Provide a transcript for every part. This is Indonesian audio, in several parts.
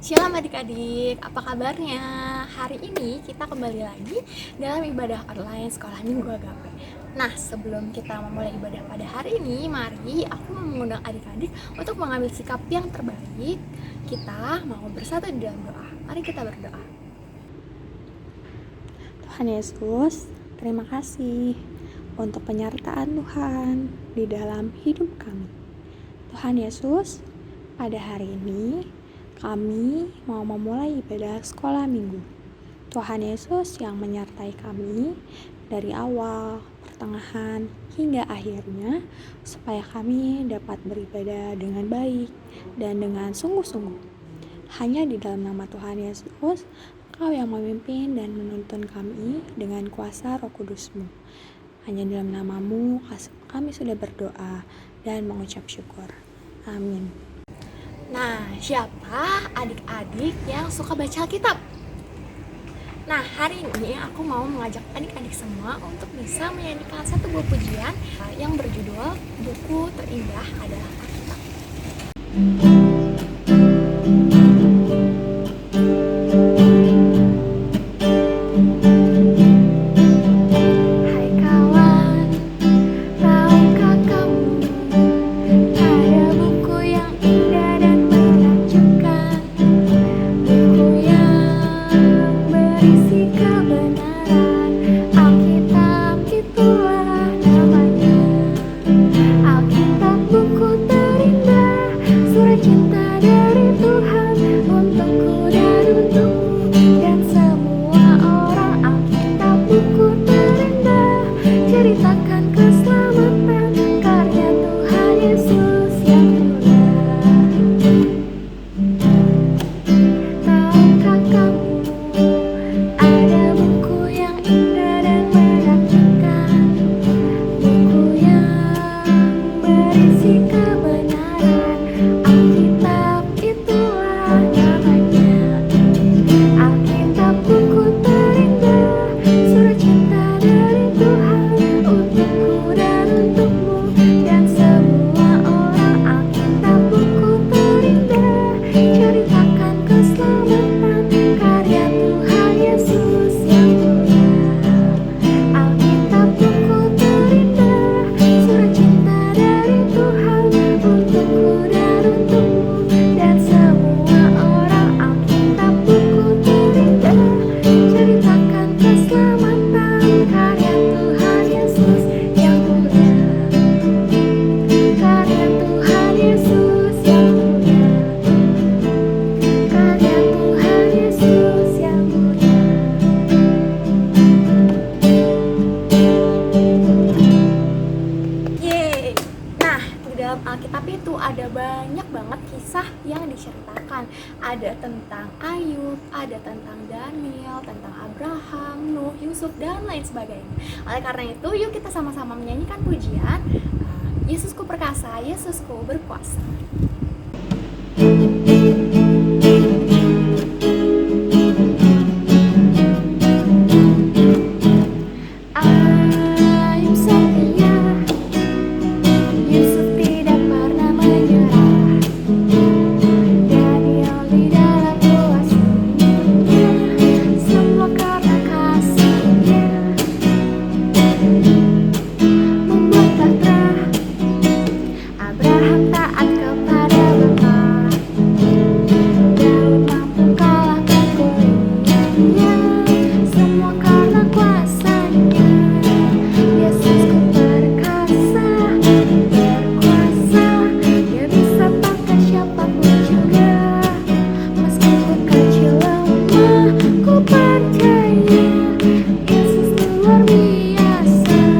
Shalom adik-adik, apa kabarnya? Hari ini kita kembali lagi dalam ibadah online Sekolah Minggu Agape. Nah, sebelum kita memulai ibadah pada hari ini, mari aku mengundang adik-adik untuk mengambil sikap yang terbaik. Kita mau bersatu di dalam doa. Mari kita berdoa. Tuhan Yesus, terima kasih untuk penyertaan Tuhan di dalam hidup kami. Tuhan Yesus, pada hari ini kami mau memulai ibadah sekolah minggu. Tuhan Yesus yang menyertai kami dari awal, pertengahan, hingga akhirnya, supaya kami dapat beribadah dengan baik dan dengan sungguh-sungguh. Hanya di dalam nama Tuhan Yesus, Engkau yang memimpin dan menuntun kami dengan kuasa Roh Kudus-Mu. Hanya dalam nama-Mu kami sudah berdoa dan mengucap syukur. Amin. Nah, siapa adik-adik yang suka baca Alkitab? Nah, hari ini aku mau mengajak adik-adik semua untuk bisa menyanyikan satu buah pujian yang berjudul Buku Terindah Adalah Alkitab. Alkitab itu ada banyak banget kisah yang diceritakan. Ada tentang Ayub, ada tentang Daniel, tentang Abraham, Nuh, Yusuf, dan lain sebagainya. Oleh karena itu, yuk kita sama-sama menyanyikan pujian Yesusku perkasa, Yesusku berkuasa. Yesus luar biasa.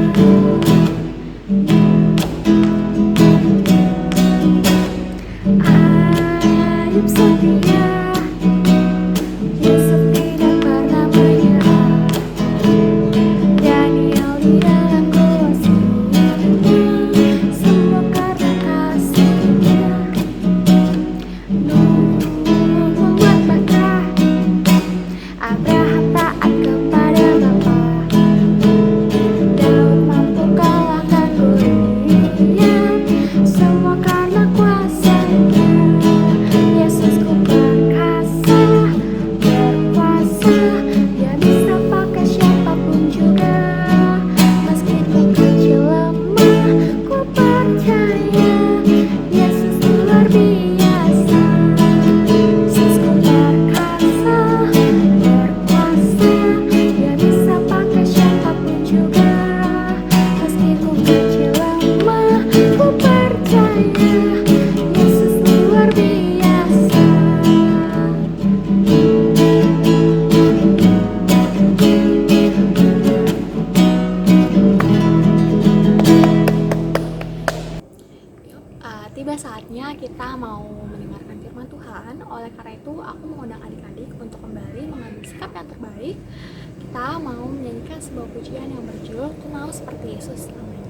mau mendengarkan firman Tuhan. Oleh karena itu, aku mengundang adik-adik untuk kembali mengambil sikap yang terbaik. Kita mau menyanyikan sebuah pujian yang berjudul "Ku Mau Seperti Yesus Selamanya".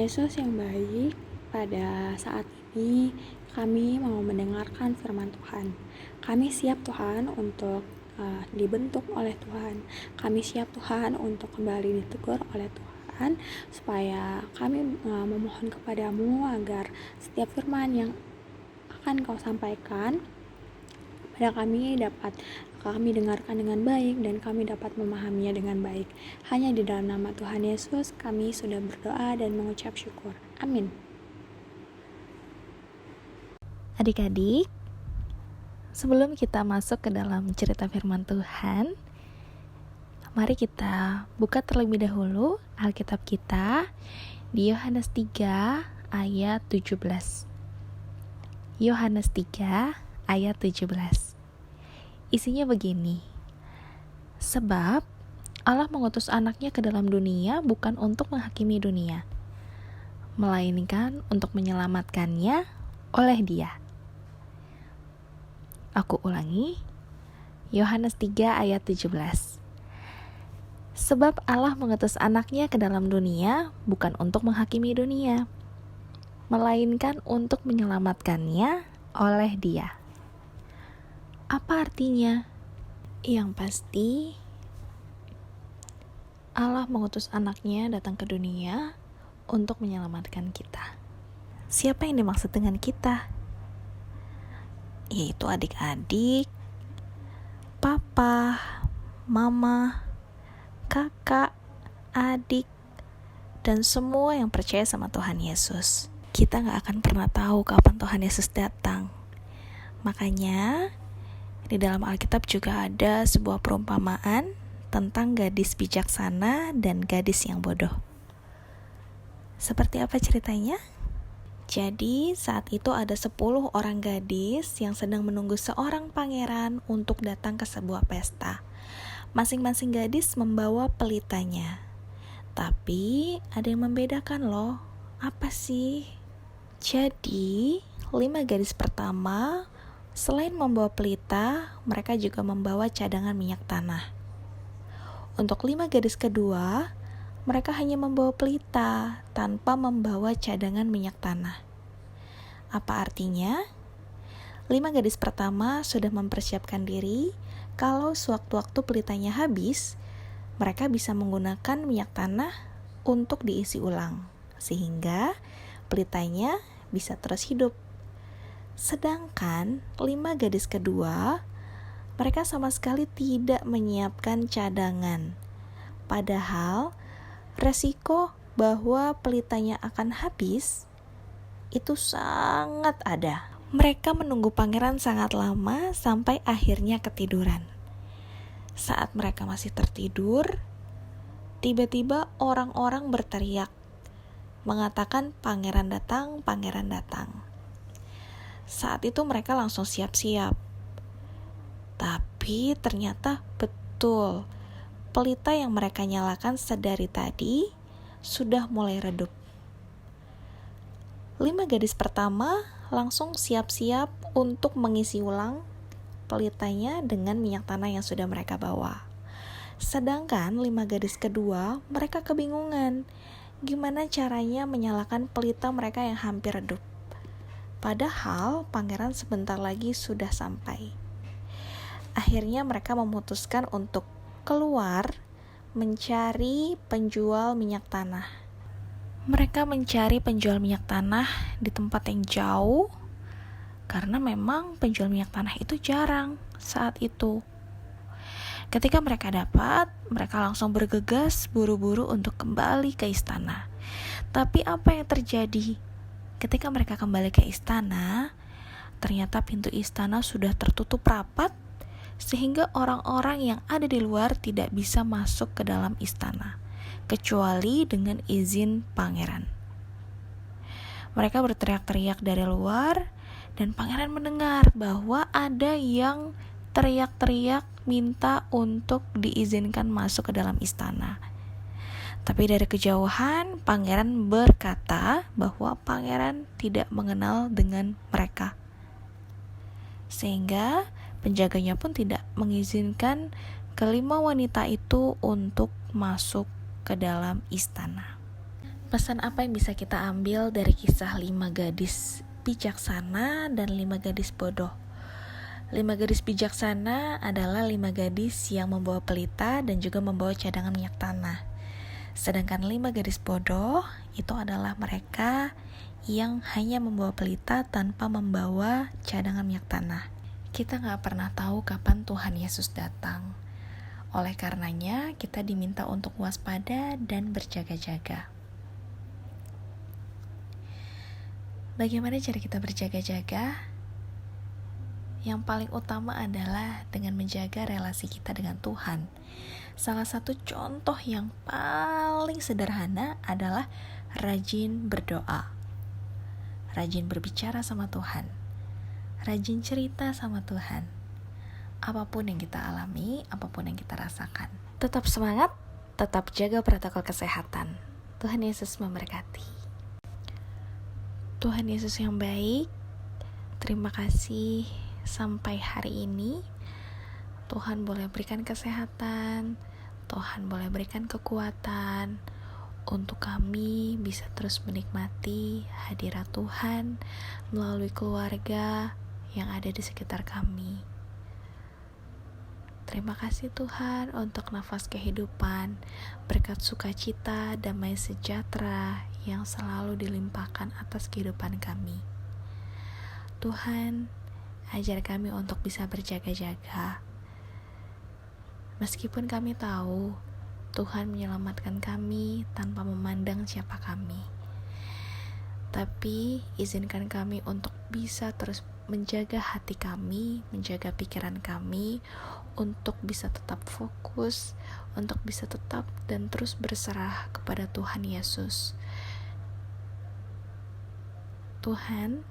Yesus yang baik, pada saat ini kami mau mendengarkan firman Tuhan. Kami siap Tuhan untuk dibentuk oleh Tuhan. Kami siap Tuhan untuk kembali ditegur oleh Tuhan, supaya kami memohon kepadamu agar setiap firman yang akan kau sampaikan pada kami dapat kami dengarkan dengan baik dan kami dapat memahaminya dengan baik. Hanya di dalam nama Tuhan Yesus kami sudah berdoa dan mengucap syukur. Amin. Adik-adik, sebelum kita masuk ke dalam cerita firman Tuhan, mari kita buka terlebih dahulu Alkitab kita di Yohanes 3 ayat 17. Yohanes 3 ayat 17. Isinya begini. Sebab Allah mengutus anaknya ke dalam dunia bukan untuk menghakimi dunia, melainkan untuk menyelamatkannya oleh Dia. Aku ulangi, Yohanes 3 ayat 17. Sebab Allah mengutus anaknya ke dalam dunia bukan untuk menghakimi dunia, melainkan untuk menyelamatkannya oleh Dia. Apa artinya? Yang pasti, Allah mengutus anaknya datang ke dunia untuk menyelamatkan kita. Siapa yang dimaksud dengan kita? Yaitu adik-adik, papa, mama, kakak, adik, dan semua yang percaya sama Tuhan Yesus. Kita gak akan pernah tahu kapan Tuhan Yesus datang. Makanya, di dalam Alkitab juga ada sebuah perumpamaan tentang gadis bijaksana dan gadis yang bodoh. Seperti apa ceritanya? Jadi saat itu ada 10 orang gadis yang sedang menunggu seorang pangeran untuk datang ke sebuah pesta. Masing-masing gadis membawa pelitanya. Tapi ada yang membedakan loh. Apa sih? Jadi 5 gadis pertama selain membawa pelita, mereka juga membawa cadangan minyak tanah. Untuk 5 gadis kedua, mereka hanya membawa pelita tanpa membawa cadangan minyak tanah. Apa artinya? 5 gadis pertama sudah mempersiapkan diri kalau sewaktu-waktu pelitanya habis, mereka bisa menggunakan minyak tanah untuk diisi ulang, sehingga pelitanya bisa terus hidup. Sedangkan 5 gadis kedua, mereka sama sekali tidak menyiapkan cadangan. Padahal resiko bahwa pelitanya akan habis itu sangat ada. Mereka menunggu pangeran sangat lama sampai akhirnya ketiduran. Saat mereka masih tertidur, tiba-tiba orang-orang berteriak, mengatakan pangeran datang, pangeran datang. Saat itu mereka langsung siap-siap. Tapi ternyata betul, pelita yang mereka nyalakan sedari tadi sudah mulai redup. 5 gadis pertama langsung siap-siap untuk mengisi ulang pelitanya dengan minyak tanah yang sudah mereka bawa. Sedangkan 5 gadis kedua, mereka kebingungan gimana caranya menyalakan pelita mereka yang hampir redup. Padahal pangeran sebentar lagi sudah sampai. Akhirnya mereka memutuskan untuk keluar mencari penjual minyak tanah. Mereka mencari penjual minyak tanah di tempat yang jauh karena memang penjual minyak tanah itu jarang saat itu. Ketika mereka dapat, mereka langsung bergegas buru-buru untuk kembali ke istana. Tapi apa yang terjadi? Ketika mereka kembali ke istana, ternyata pintu istana sudah tertutup rapat sehingga orang-orang yang ada di luar tidak bisa masuk ke dalam istana, kecuali dengan izin pangeran. Mereka berteriak-teriak dari luar, dan pangeran mendengar bahwa ada yang teriak-teriak minta untuk diizinkan masuk ke dalam istana. Tapi dari kejauhan, pangeran berkata bahwa pangeran tidak mengenal dengan mereka. Sehingga penjaganya pun tidak mengizinkan kelima wanita itu untuk masuk ke dalam istana. Pesan apa yang bisa kita ambil dari kisah 5 gadis bijaksana dan 5 gadis bodoh? 5 gadis bijaksana adalah 5 gadis yang membawa pelita dan juga membawa cadangan minyak tanah. Sedangkan 5 gadis bodoh itu adalah mereka yang hanya membawa pelita tanpa membawa cadangan minyak tanah. Kita gak pernah tahu kapan Tuhan Yesus datang. Oleh karenanya, kita diminta untuk waspada dan berjaga-jaga. Bagaimana cara kita berjaga-jaga? Yang paling utama adalah dengan menjaga relasi kita dengan Tuhan. Salah satu contoh yang paling sederhana adalah rajin berdoa. Rajin berbicara sama Tuhan, rajin cerita sama Tuhan. Apapun yang kita alami, apapun yang kita rasakan, tetap semangat, tetap jaga protokol kesehatan. Tuhan Yesus memberkati. Tuhan Yesus yang baik, terima kasih sampai hari ini. Tuhan boleh berikan kesehatan, Tuhan boleh berikan kekuatan untuk kami bisa terus menikmati hadirat Tuhan melalui keluarga yang ada di sekitar kami. Terima kasih Tuhan untuk nafas kehidupan, berkat sukacita, damai sejahtera yang selalu dilimpahkan atas kehidupan kami. Tuhan, ajar kami untuk bisa berjaga-jaga. Meskipun kami tahu Tuhan menyelamatkan kami tanpa memandang siapa kami, tapi izinkan kami untuk bisa terus menjaga hati kami, menjaga pikiran kami, untuk bisa tetap fokus, untuk bisa tetap dan terus berserah kepada Tuhan Yesus. Tuhan,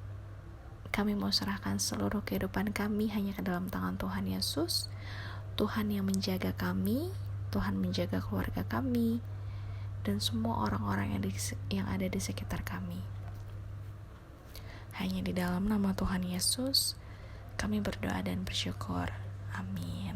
kami mau serahkan seluruh kehidupan kami hanya ke dalam tangan Tuhan Yesus. Tuhan yang menjaga kami, Tuhan menjaga keluarga kami, dan semua orang-orang yang ada di sekitar kami. Hanya di dalam nama Tuhan Yesus, kami berdoa dan bersyukur. Amin.